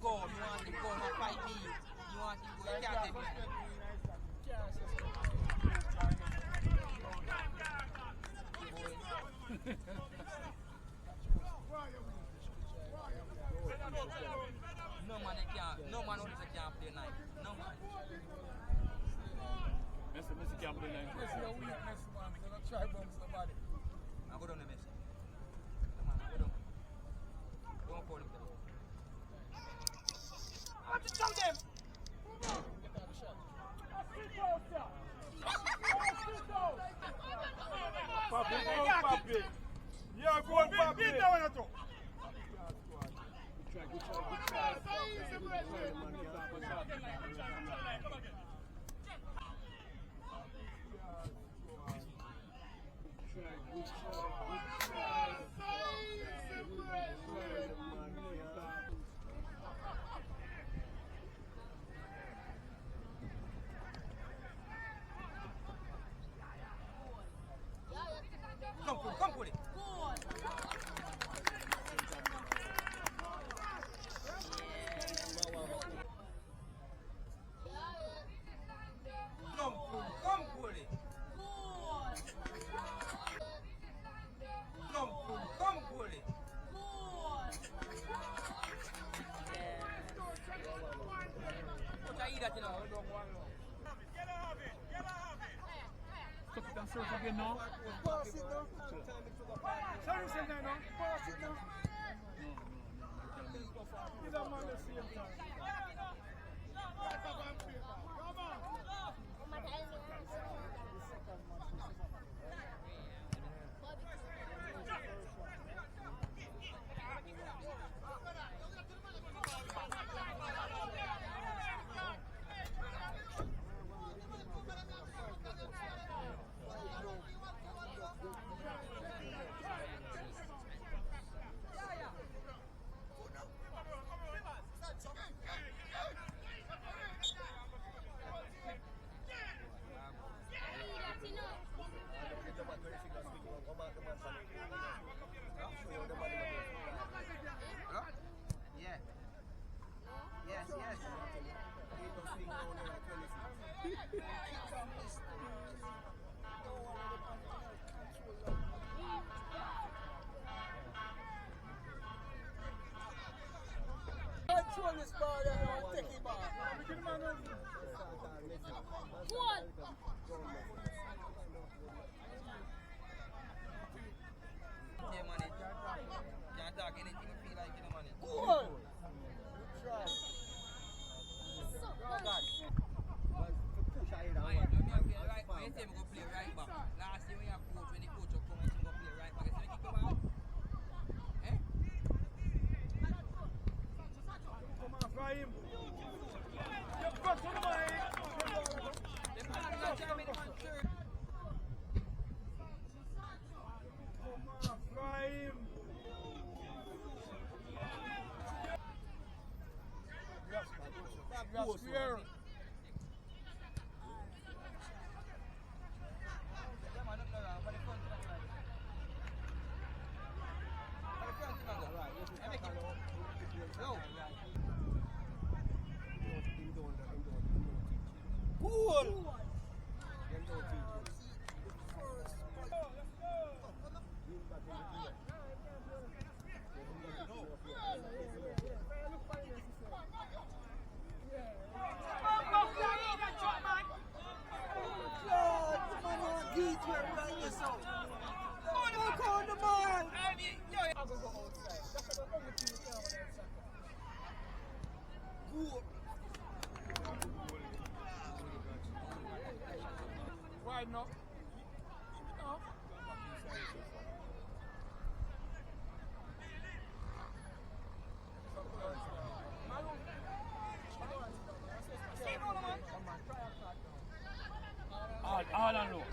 go. You want him go, not fight me. You want him go, you can't take me. No man only can't play knife. No man. Messi can't play knife. Messi a weakness, man. So don't try bump somebody. I go down to Messi. Come on, go down. Don't call him down. I want to jump them. Get out the shot. Papi. Yeah, go on, Papi. Beat that one at all. Good try. Come with it. Come with it. Come with it. What I eat that, you know? Took it and serve again now. Pass it now. Sorry, send that now. Pass it now. He's a man the same time. Yeah. Yes. Control this ball and take it back. Yeah, man. Can't talk anything you feel like, you know, man. Good try. When you say me go play right back, last year when you coach, when the coach will come and go play right back, you say me kick the ball? Eh? Come on, fry him. You've got to the mind. The man not trying to make the man third. Come on, fry him. That's fair. Yeah, man, nothing wrong, but the front is not right. But the front is not good. I make it. Yo. Cool. Why not? No. All and low.